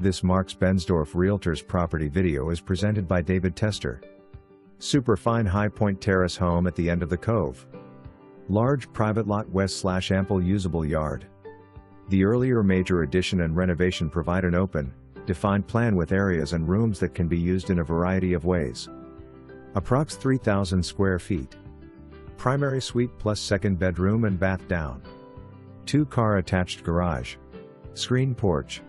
This Marx-Bensdorf Realtors property video is presented by David Tester. Super fine High Point Terrace home at the end of the cove. Large private lot west/ample usable yard. The earlier major addition and renovation provide an open, defined plan with areas and rooms that can be used in a variety of ways. Approx 3,000 square feet. Primary suite plus second bedroom and bath down. 2-car attached garage. Screen porch.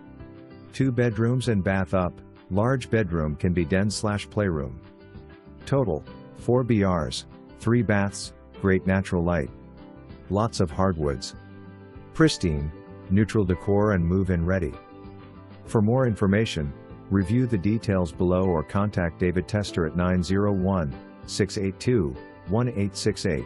2 bedrooms and bath up, large bedroom can be den/playroom. Total, 4 BRs, 3 baths, great natural light. Lots of hardwoods. Pristine, neutral decor and move-in ready. For more information, review the details below or contact David Tester at 901-682-1868.